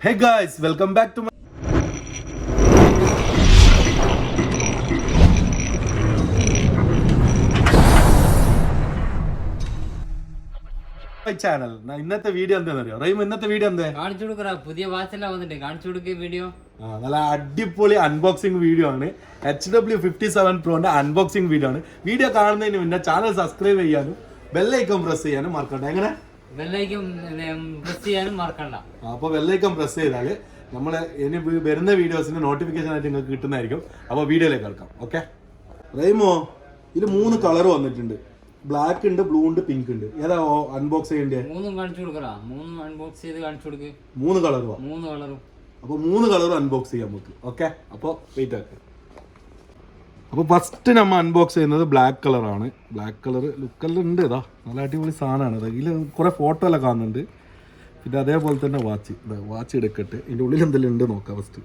Hey guys, welcome back to my channel. ഇന്നത്തെ video എന്താണെന്നറിയോ? റഹീം ഇന്നത്തെ വീഡിയോ എന്താ? കാണിച്ചു കൊടുക്കടാ, പുതിയ വാച്ചെല്ലാം വന്നിട്ട് കാണിച്ചു കൊടുക്കുക വീഡിയോ. നല്ല അടിപൊളി അൺബോക്സിംഗ് വീഡിയോ ആണ്. HW57 Proന്റെ അൺബോക്സിംഗ് വീഡിയോ ആണ്. വീഡിയോ കാണുന്നതിന് മുന്നേ ചാനൽ സബ്സ്ക്രൈബ് ചെയ്യാനും ബെല്ലൈക്കൺ പ്രസ് ചെയ്യാനും മറക്കണ്ട. എങ്ങനെ? ബെല്ലൈക്കൺ പ്രസ് ചെയ്യാനും മറക്കണ്ട. അപ്പോൾ ബെല്ലൈക്കൺ പ്രസ് ചെയ്താൽ നമ്മളെ ഇനി വരുന്ന വീഡിയോസിന് നോട്ടിഫിക്കേഷൻ ആയിട്ട് നിങ്ങൾക്ക് കിട്ടുന്നതായിരിക്കും. അപ്പോൾ വീഡിയോയിലേക്ക് കിടക്കാം. ഓക്കെ റഹീമോ, ഇതിൽ 3 കളർ വന്നിട്ടുണ്ട്. ബ്ലാക്ക് ഉണ്ട്, ബ്ലൂ ഉണ്ട്, പിങ്ക് ഉണ്ട്. ഏതാ അൺബോക്സ് ചെയ്യേണ്ടത്? 3 കാണിച്ചു കൊടുക്കടാ. 3 അൺബോക്സ് ചെയ്ത് കാണിച്ചു കൊടുക്ക്. 3 കളറും. 3 കളറും. അപ്പോൾ 3 കളറും അൺബോക്സ് ചെയ്യാം നമുക്ക്. ഓക്കെ, അപ്പോൾ വെയിറ്റ് ആക്കുക. അപ്പോൾ ഫസ്റ്റ് നമ്മൾ അൺബോക്സ് ചെയ്യുന്നത് ബ്ലാക്ക് കളറാണ്. ബ്ലാക്ക് കളർ ലുക്കെല്ലാം ഉണ്ട്. ഇതാ നല്ല അടിപൊളി സാധനമാണ്. ഇതിൽ കുറേ ഫോട്ടോ എല്ലാം കാണുന്നുണ്ട്. പിന്നെ അതേപോലെ തന്നെ വാച്ച് എടുക്കട്ടെ. ഇതിൻ്റെ ഉള്ളിൽ എന്തെല്ലാം ഉണ്ട് നോക്കാം ഫസ്റ്റ്.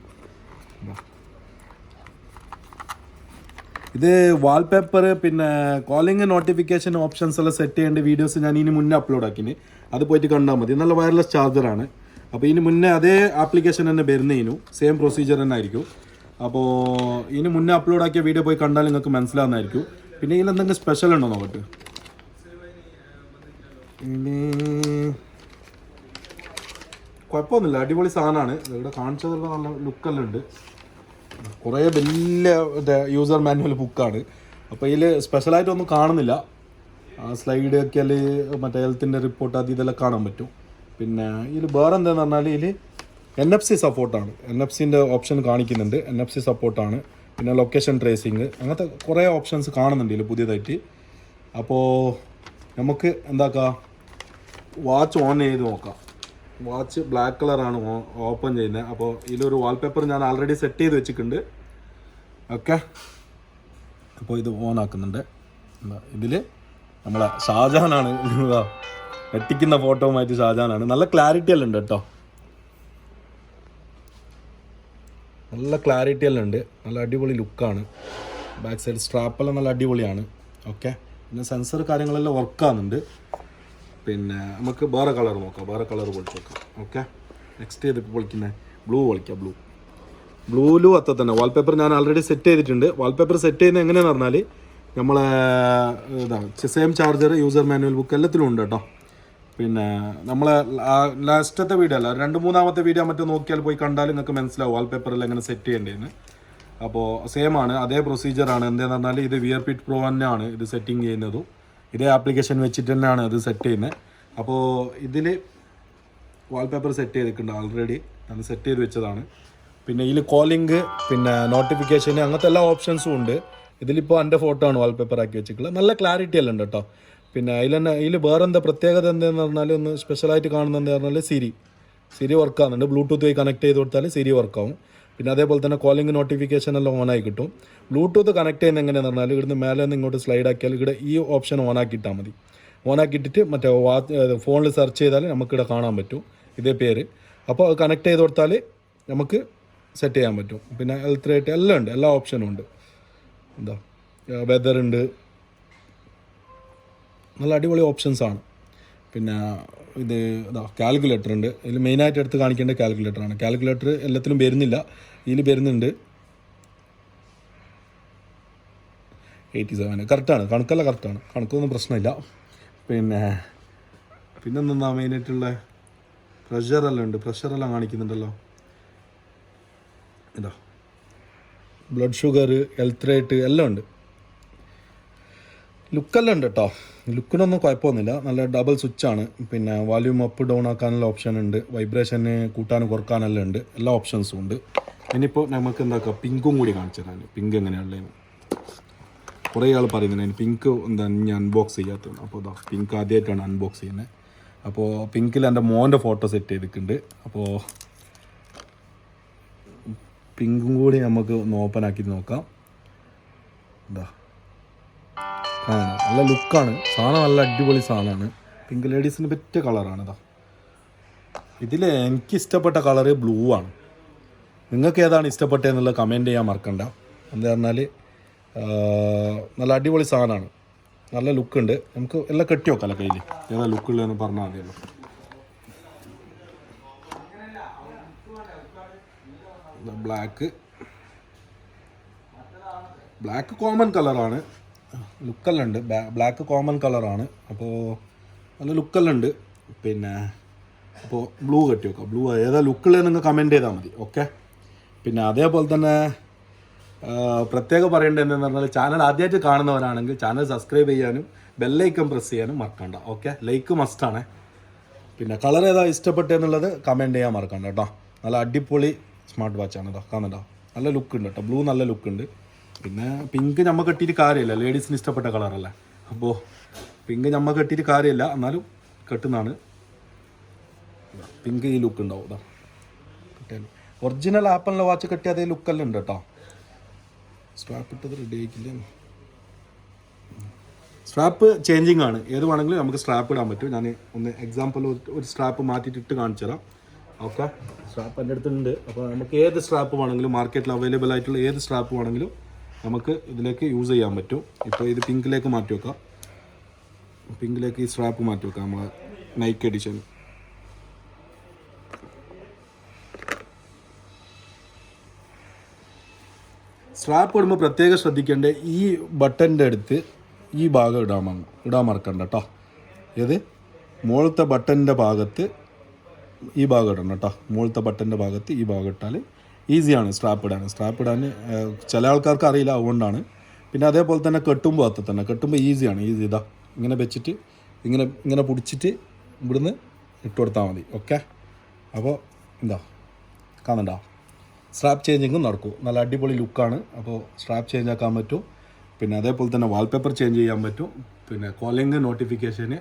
ഇത് വാൾപേപ്പർ, പിന്നെ കോളിംഗ് നോട്ടിഫിക്കേഷൻ ഓപ്ഷൻസ് എല്ലാം സെറ്റ് ചെയ്യേണ്ട വീഡിയോസ് ഞാൻ ഇനി മുന്നേ അപ്ലോഡ് ആക്കിന്. അത് പോയിട്ട് കണ്ടാൽ മതി. നല്ല വയർലെസ് ചാർജറാണ്. അപ്പോൾ ഇതിന് മുന്നേ അതേ ആപ്ലിക്കേഷൻ തന്നെ വരുന്നതിനും സെയിം പ്രൊസീജിയർ തന്നെ ആയിരിക്കും. അപ്പോൾ ഇതിന് മുന്നേ അപ്ലോഡ് ആക്കിയ വീഡിയോ പോയി കണ്ടാൽ നിങ്ങൾക്ക് മനസ്സിലാവുന്നതായിരിക്കും. പിന്നെ ഇതിൽ എന്തെങ്കിലും സ്പെഷ്യൽ ഉണ്ടോ നോക്കട്ടെ. ഇനി കുഴപ്പമൊന്നുമില്ല, അടിപൊളി സാധനമാണ്. ഇവിടെ കാണിച്ചതുള്ള നല്ല ലുക്കെല്ലാം ഉണ്ട്. കുറേ വലിയ യൂസർ മാനുവൽ ബുക്കാണ്. അപ്പോൾ ഇതിൽ സ്പെഷ്യലായിട്ടൊന്നും കാണുന്നില്ല. സ്ലൈഡ് ഒക്കെ മറ്റേ ഹെൽത്തിൻ്റെ റിപ്പോർട്ട് അത് ഇതെല്ലാം കാണാൻ പറ്റും. പിന്നെ ഇതിൽ വേറെ എന്താണെന്ന് പറഞ്ഞാൽ ഇതിൽ NFC സപ്പോർട്ടാണ്. NFC-ൻ്റെ ഓപ്ഷൻ കാണിക്കുന്നുണ്ട്. NFC സപ്പോർട്ടാണ്. പിന്നെ ലൊക്കേഷൻ ട്രേസിങ്, അങ്ങനത്തെ കുറേ ഓപ്ഷൻസ് കാണുന്നുണ്ട് ഇതിൽ പുതിയതായിട്ട്. അപ്പോൾ നമുക്ക് എന്താക്കാം, വാച്ച് ഓൺ ചെയ്ത് നോക്കാം. വാച്ച് ബ്ലാക്ക് കളറാണ് ഓപ്പൺ ചെയ്യുന്നത്. അപ്പോൾ ഇതിലൊരു വാൾപേപ്പർ ഞാൻ ആൾറെഡി സെറ്റ് ചെയ്ത് വെച്ചിട്ടുണ്ട്. ഓക്കെ, അപ്പോൾ ഇത് ഓൺ ആക്കുന്നുണ്ട്. ഇതിൽ നമ്മളെ ഷാജഹാനാണ് വെട്ടിക്കുന്ന ഫോട്ടോവുമായിട്ട് ഷാജഹാനാണ്. നല്ല ക്ലാരിറ്റി എല്ലാം ഉണ്ട് കേട്ടോ. നല്ല ക്ലാരിറ്റി എല്ലാം ഉണ്ട്. നല്ല അടിപൊളി ലുക്കാണ്. ബാക്ക് സൈഡ് സ്ട്രാപ്പെല്ലാം നല്ല അടിപൊളിയാണ്. ഓക്കെ, പിന്നെ സെൻസർ കാര്യങ്ങളെല്ലാം വർക്കാകുന്നുണ്ട്. പിന്നെ നമുക്ക് വേറെ കളർ നോക്കാം. വേറെ കളർ പൊളിച്ച് നോക്കാം. ഓക്കെ, നെക്സ്റ്റ് ചെയ്തിപ്പോൾ പൊളിക്കുന്നത് ബ്ലൂ പൊളിക്കാം. ബ്ലൂലും അത്ര തന്നെ വാൾപേപ്പർ ഞാൻ ആൾറെഡി സെറ്റ് ചെയ്തിട്ടുണ്ട്. വാൾപേപ്പർ സെറ്റ് ചെയ്യുന്നത് എങ്ങനെയാണെന്ന് പറഞ്ഞാൽ നമ്മളെ same charger, user manual book എല്ലാത്തിലും ഉണ്ട് കേട്ടോ. പിന്നെ നമ്മളെ ലാസ്റ്റത്തെ വീഡിയോ അല്ല, 2-3 വീഡിയോ മറ്റോ നോക്കിയാൽ പോയി കണ്ടാൽ നിങ്ങൾക്ക് മനസ്സിലാവും വാൾപേപ്പറിൽ എങ്ങനെ സെറ്റ് ചെയ്യേണ്ടതെന്ന്. അപ്പോൾ സെയിം ആണ്, അതേ പ്രൊസീജിയറാണ്. എന്താണെന്ന് പറഞ്ഞാൽ ഇത് വിയർപിറ്റ് പ്രോ തന്നെയാണ് ഇത് സെറ്റിങ് ചെയ്യുന്നതും. ഇതേ ആപ്ലിക്കേഷൻ വെച്ചിട്ട് തന്നെയാണ് ഇത് സെറ്റ് ചെയ്യുന്നത്. അപ്പോൾ ഇതിൽ വാൾപേപ്പർ സെറ്റ് ചെയ്തിട്ടുണ്ട് ആൾറെഡി. അത് സെറ്റ് ചെയ്ത് വെച്ചതാണ്. പിന്നെ ഇതിൽ കോളിംഗ്, പിന്നെ നോട്ടിഫിക്കേഷൻ, അങ്ങനത്തെ എല്ലാ ഓപ്ഷൻസും ഉണ്ട്. ഇതിലിപ്പോൾ എൻ്റെ ഫോട്ടോ ആണ് വാൾപേപ്പർ ആക്കി വെച്ചിട്ടുള്ളത്. നല്ല ക്ലാരിറ്റി എല്ലാം ഉണ്ട് കേട്ടോ. പിന്നെ ഇതിൽ വേറെ എന്താ പ്രത്യേകത എന്താണെന്ന് പറഞ്ഞാൽ, ഒന്ന് സ്പെഷ്യലായിട്ട് കാണുന്നത് എന്താ പറഞ്ഞാൽ സിരി വർക്ക് ആകുന്നുണ്ട്. ബ്ലൂടൂത്ത് വഴി കണക്ട് ചെയ്ത് കൊടുത്താൽ സിരി വർക്കാവും. പിന്നെ അതേപോലെ തന്നെ കോളിംഗ് നോട്ടിഫിക്കേഷൻ എല്ലാം ഓണായി കിട്ടും. ബ്ലൂടൂത്ത് കണക്ട് ചെയ്യുന്നത് എങ്ങനെയാണെന്ന് പറഞ്ഞാൽ, ഇവിടുന്ന് മേലെ നിന്ന് ഇങ്ങോട്ട് സ്ലൈഡ് ആക്കിയാൽ ഇവിടെ ഈ ഓപ്ഷൻ ഓണാക്കിയിട്ടാൽ മതി. ഓണാക്കിയിട്ടിട്ട് മറ്റേ ഫോണിൽ സെർച്ച് ചെയ്താൽ നമുക്കിവിടെ കാണാൻ പറ്റും ഇതേ പേര്. അപ്പോൾ അത് കണക്ട് ചെയ്ത് കൊടുത്താൽ നമുക്ക് സെറ്റ് ചെയ്യാൻ പറ്റും. പിന്നെ ഹെൽത്ത് റേറ്റ് എല്ലാം ഉണ്ട്, എല്ലാ ഓപ്ഷനും ഉണ്ട്. എന്താ വെതർ ഉണ്ട്. നല്ല അടിപൊളി ഓപ്ഷൻസാണ്. പിന്നെ ഇത് കാൽക്കുലേറ്റർ ഉണ്ട്. ഇതിൽ മെയിനായിട്ട് എടുത്ത് കാണിക്കേണ്ട കാൽക്കുലേറ്ററാണ്. കാൽക്കുലേറ്റർ എല്ലാത്തിലും വരുന്നില്ല, ഇതിൽ വരുന്നുണ്ട്. 87 കറക്റ്റാണ്. കണക്കെല്ലാം കറക്റ്റാണ്. കണക്കൊന്നും പ്രശ്നമില്ല. പിന്നെന്താ മെയിനായിട്ടുള്ള പ്രഷറെല്ലാം ഉണ്ട്. പ്രഷറെല്ലാം കാണിക്കുന്നുണ്ടല്ലോ. ഇതാ ബ്ലഡ് ഷുഗർ, ഹെൽത്ത് റേറ്റ് എല്ലാം ഉണ്ട്. ലുക്കെല്ലാം ഉണ്ട് കേട്ടോ. ലുക്കിനൊന്നും കുഴപ്പമൊന്നുമില്ല. നല്ല ഡബിൾ സ്വിച്ചാണ്. പിന്നെ വോല്യൂം അപ്പ് ഡൗൺ ആക്കാനുള്ള ഓപ്ഷൻ ഉണ്ട്. വൈബ്രേഷന് കൂട്ടാനും കുറക്കാനെല്ലാം ഉണ്ട്. എല്ലാ ഓപ്ഷൻസും ഉണ്ട്. ഇനിയിപ്പോൾ നമുക്ക് എന്താക്കാം, പിങ്കും കൂടി കാണിച്ചു തരാൻ. പിങ്ക് എങ്ങനെയുള്ളതെന്ന് കുറേ ആൾ പറയുന്നുണ്ട്. പിങ്ക് എന്താ ഞാൻ അൺബോക്സ് ചെയ്യാത്തത്. അപ്പോൾ പിങ്ക് ആദ്യമായിട്ടാണ് അൺബോക്സ് ചെയ്യുന്നത്. അപ്പോൾ പിങ്കിൽ എൻ്റെ മോൻ്റെ ഫോട്ടോ സെറ്റ് ചെയ്തിട്ടുണ്ട്. അപ്പോൾ പിങ്കും കൂടി നമുക്ക് ഒന്ന് ഓപ്പൺ ആക്കി നോക്കാം. എന്താ നല്ല ലുക്കാണ് സാധനം. നല്ല അടിപൊളി സാധനമാണ്. പിങ്ക് ലേഡീസിന് പറ്റിയ കളറാണ്. ഇതിൽ എനിക്ക് ഇഷ്ടപ്പെട്ട കളറ് ബ്ലൂ ആണ്. നിങ്ങൾക്ക് ഏതാണ് ഇഷ്ടപ്പെട്ടതെന്നുള്ളത് കമൻറ്റ് ചെയ്യാൻ മറക്കണ്ട. എന്താ പറഞ്ഞാൽ നല്ല അടിപൊളി സാധനമാണ്. നല്ല ലുക്കുണ്ട്. നമുക്ക് എല്ലാം കെട്ടി വെക്കാമല്ലോ കയ്യിൽ. ഏതാ ലുക്കുള്ളതെന്ന് പറഞ്ഞാൽ മതിയല്ലോ. ബ്ലാക്ക് കോമൺ കളറാണ്, ലുക്കെല്ലാം ഉണ്ട്. ബ്ലാക്ക് കോമൺ കളറാണ്, അപ്പോൾ നല്ല ലുക്കെല്ലാം ഉണ്ട്. പിന്നെ അപ്പോൾ ബ്ലൂ കെട്ടി വെക്കാം. ബ്ലൂ ഏതാ ലുക്കുള്ളത് നിങ്ങൾ കമൻറ്റ് ചെയ്താൽ മതി. ഓക്കെ. പിന്നെ അതേപോലെ തന്നെ പ്രത്യേകം പറയേണ്ടത് എന്താണെന്ന് പറഞ്ഞാൽ ചാനൽ ആദ്യമായിട്ട് കാണുന്നവരാണെങ്കിൽ ചാനൽ സബ്സ്ക്രൈബ് ചെയ്യാനും ബെല്ലൈക്കൺ പ്രസ് ചെയ്യാനും മറക്കണ്ട. ഓക്കെ. ലൈക്ക് മസ്റ്റാണ്. പിന്നെ കളർ ഏതാ ഇഷ്ടപ്പെട്ടെന്നുള്ളത് കമൻറ്റ് ചെയ്യാൻ മറക്കണ്ട കേട്ടോ. നല്ല അടിപൊളി സ്മാർട്ട് വാച്ചാണ് കേട്ടോ. കാണുന്നുണ്ടോ? നല്ല ലുക്ക് ഉണ്ട് കേട്ടോ. ബ്ലൂ നല്ല ലുക്ക് ഉണ്ട്. പിന്നെ പിങ്ക് നമ്മൾ കെട്ടിയിട്ട് കാര്യമില്ല, ലേഡീസിന് ഇഷ്ടപ്പെട്ട കളറല്ലേ. അപ്പോൾ പിങ്ക് നമ്മൾ കെട്ടിയിട്ട് കാര്യമില്ല, എന്നാലും കെട്ടുന്നതാണ്. പിങ്ക് ഈ ലുക്ക് ഉണ്ടാവും. ഇതാ കിട്ടിയാൽ ഒറിജിനൽ ആപ്പിളിൻ്റെ വാച്ച് കെട്ടിയ അതേ ലുക്കെല്ലാം ഉണ്ട് കേട്ടോ. സ്ട്രാപ്പ് ഇട്ടത് റെഡി ആയിക്കില്ല. സ്ട്രാപ്പ് ചേഞ്ചിങ് ആണ്. ഏത് വേണമെങ്കിലും നമുക്ക് സ്ട്രാപ്പ് ഇടാൻ പറ്റും. ഞാൻ ഒന്ന് എക്സാമ്പിൾ ഒരു സ്ട്രാപ്പ് മാറ്റിയിട്ട് കാണിച്ചു തരാം. ഓക്കെ. സ്ട്രാപ്പ് എൻ്റെ അടുത്തുണ്ട്. അപ്പോൾ നമുക്ക് ഏത് സ്ട്രാപ്പ് വേണമെങ്കിലും മാർക്കറ്റിൽ അവൈലബിൾ ആയിട്ടുള്ള ഏത് സ്ട്രാപ്പ് വേണമെങ്കിലും നമുക്ക് ഇതിലേക്ക് യൂസ് ചെയ്യാൻ പറ്റും. ഇപ്പോൾ ഇത് പിങ്കിലേക്ക് മാറ്റി വെക്കാം. പിങ്കിലേക്ക് ഈ സ്ട്രാപ്പ് മാറ്റി വെക്കാം. നമ്മൾ നൈക്ക് എഡിഷൻ. സ്ട്രാപ്പ് ഇടുമ്പോൾ പ്രത്യേകം ശ്രദ്ധിക്കേണ്ടത് ഈ ബട്ടൻ്റെ അടുത്ത് ഈ ഭാഗം ഇടാൻ മറക്കണ്ട കേട്ടോ. ഏത് മുകളിലത്തെ ബട്ടൻ്റെ ഭാഗത്ത് ഈ ഭാഗം ഇടണം കേട്ടോ. മുകളിലത്തെ ബട്ടൻ്റെ ഭാഗത്ത് ഈ ഭാഗം ഇട്ടാൽ ഈസിയാണ് സ്ട്രാപ്പ് ഇടാൻ ചില ആൾക്കാർക്ക് അറിയില്ല, അതുകൊണ്ടാണ്. പിന്നെ അതേപോലെ തന്നെ കെട്ടുമ്പോൾ ഈസിയാണ്. ഇതാ ഇങ്ങനെ വെച്ചിട്ട് ഇങ്ങനെ പിടിച്ചിട്ട് ഇവിടുന്ന് ഇട്ട് കൊടുത്താൽ മതി. ഓക്കെ. അപ്പോൾ എന്താ കാണണ്ട, സ്ട്രാപ്പ് ചേഞ്ചിങ്ങും നടക്കും. നല്ല അടിപൊളി ലുക്കാണ്. അപ്പോൾ സ്ട്രാപ്പ് ചേഞ്ച് ആക്കാൻ പറ്റും. പിന്നെ അതേപോലെ തന്നെ വാൾപേപ്പർ ചേഞ്ച് ചെയ്യാൻ പറ്റും. പിന്നെ കോളിംഗ് നോട്ടിഫിക്കേഷന്.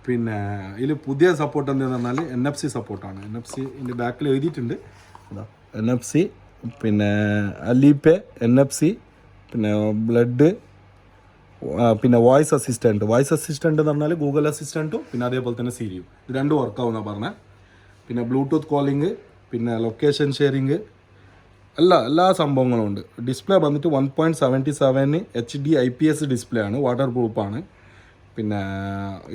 പിന്നെ ഇതിൽ പുതിയ സപ്പോർട്ട് എന്താണെന്ന് പറഞ്ഞാൽ NFC സപ്പോർട്ടാണ്. NFC ഇതിൻ്റെ ബാക്കിൽ എഴുതിയിട്ടുണ്ട്. അതാ NFC, പിന്നെ അലീപേ, NFC, പിന്നെ ബ്ലഡ്, പിന്നെ വോയിസ് അസിസ്റ്റൻറ്റ് എന്ന് പറഞ്ഞാൽ ഗൂഗിൾ അസിസ്റ്റൻറ്റും പിന്നെ അതേപോലെ തന്നെ സിരിയും. ഇത് രണ്ടും വർക്കാവുമെന്നാണ് പറഞ്ഞത്. പിന്നെ ബ്ലൂടൂത്ത് കോളിംഗ്, പിന്നെ ലൊക്കേഷൻ ഷെയറിങ്, എല്ലാ സംഭവങ്ങളും ഉണ്ട്. ഡിസ്പ്ലേ വന്നിട്ട് 1.77 HD IPS ഡിസ്പ്ലേ ആണ്. വാട്ടർ പ്രൂഫാണ്. പിന്നെ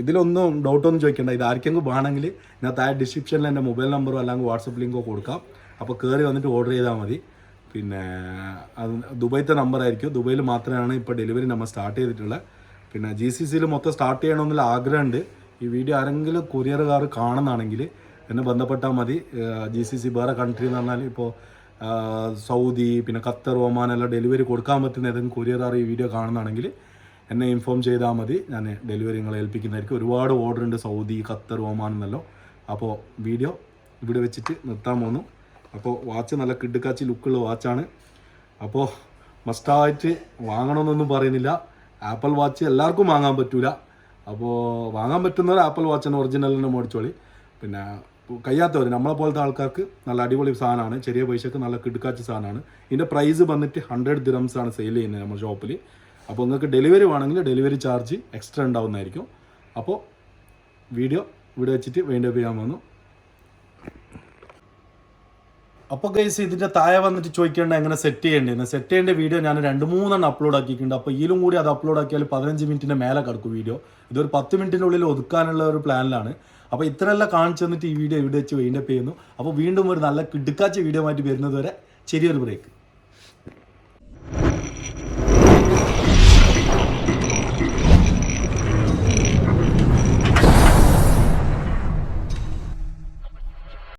ഇതിലൊന്നും ഡൗട്ടൊന്നും ചോദിക്കേണ്ട. ഇത് ആർക്കെങ്കിലും വേണമെങ്കിൽ ഞാൻ താഴെ ഡിസ്ക്രിപ്ഷനിൽ എൻ്റെ മൊബൈൽ നമ്പറോ അല്ലെങ്കിൽ വാട്സപ്പ് ലിങ്കോ കൊടുക്കാം. അപ്പോൾ കയറി വന്നിട്ട് ഓർഡർ ചെയ്താൽ മതി. പിന്നെ അത് ദുബൈത്തെ നമ്പറായിരിക്കും. ദുബൈയിൽ മാത്രമാണ് ഇപ്പോൾ ഡെലിവറി നമ്മൾ സ്റ്റാർട്ട് ചെയ്തിട്ടുള്ളത്. പിന്നെ GCCയിൽ മൊത്തം സ്റ്റാർട്ട് ചെയ്യണമെന്നുള്ള ആഗ്രഹമുണ്ട്. ഈ വീഡിയോ ആരെങ്കിലും കൊറിയറുകാർ കാണുന്നതാണെങ്കിൽ എന്നെ ബന്ധപ്പെട്ടാൽ മതി. GCC വേറെ കൺട്രി എന്ന് പറഞ്ഞാൽ ഇപ്പോൾ സൗദി, പിന്നെ ഖത്തർ, ഒമാൻ എല്ലാം ഡെലിവറി കൊടുക്കാൻ പറ്റുന്ന ഏതെങ്കിലും കൊറിയറുകാർ ഈ വീഡിയോ കാണുന്നതാണെങ്കിൽ എന്നെ ഇൻഫോം ചെയ്താൽ മതി. ഞാൻ ഡെലിവറി നിങ്ങളെ ഏൽപ്പിക്കുന്നതായിരിക്കും. ഒരുപാട് ഓർഡർ ഉണ്ട് സൗദി, ഖത്തർ, ഒമാൻ എന്നല്ലോ. അപ്പോൾ വീഡിയോ ഇവിടെ വെച്ചിട്ട് നിർത്താൻ പോകുന്നു. അപ്പോൾ വാച്ച് നല്ല കിടുക്കാച്ചി ലുക്കുള്ള വാച്ചാണ്. അപ്പോൾ മസ്റ്റായിട്ട് വാങ്ങണമെന്നൊന്നും പറയുന്നില്ല. ആപ്പിൾ വാച്ച് എല്ലാവർക്കും വാങ്ങാൻ പറ്റില്ല. അപ്പോൾ വാങ്ങാൻ പറ്റുന്നവർ ആപ്പിൾ വാച്ചിന് ഒറിജിനലിനെ മേടിച്ചോളി. പിന്നെ കഴിയാത്തവർ നമ്മളെ പോലത്തെ ആൾക്കാർക്ക് നല്ല അടിപൊളി സാധനമാണ്. ചെറിയ പൈസക്ക് നല്ല കിടുക്കാച്ച സാധനമാണ്. ഇതിൻ്റെ പ്രൈസ് വന്നിട്ട് 100 dirhams ആണ് സെയിൽ ചെയ്യുന്നത് നമ്മുടെ ഷോപ്പിൽ. അപ്പോൾ നിങ്ങൾക്ക് ഡെലിവറി വേണമെങ്കിൽ ഡെലിവറി ചാർജ് എക്സ്ട്രാ ഉണ്ടാവുന്നതായിരിക്കും. അപ്പോൾ വീഡിയോ ഇവിടെ വെച്ചിട്ട് വൈൻഡ് അപ്പ് ചെയ്യാൻ വന്നു. അപ്പോൾ ഗൈസ് ഇതിൻ്റെ താഴെ വന്നിട്ട് ചോദിക്കേണ്ട എങ്ങനെ സെറ്റ് ചെയ്യേണ്ട വീഡിയോ ഞാൻ 2-3 അപ്ലോഡ് ആക്കിയിട്ടുണ്ട്. അപ്പോൾ ഇതിലും കൂടി അത് അപ്ലോഡ് ആക്കിയാൽ 15 മിനിറ്റിൻ്റെ മേലെ കിടക്കും വീഡിയോ. ഇതൊരു 10 മിനിറ്റിനുള്ളിൽ ഒതുക്കാനുള്ള ഒരു പ്ലാനിലാണ്. അപ്പോൾ ഇത്രയെല്ലാം കാണിച്ചു തന്നിട്ട് ഈ വീഡിയോ ഇവിടെ വെച്ച് വൈൻഡ് അപ്പ് ചെയ്യുന്നു. അപ്പോൾ വീണ്ടും ഒരു നല്ല കിടുക്കാച്ച വീഡിയോ ആയിട്ട് വരുന്നത് വരെ ചെറിയൊരു ബ്രേക്ക്.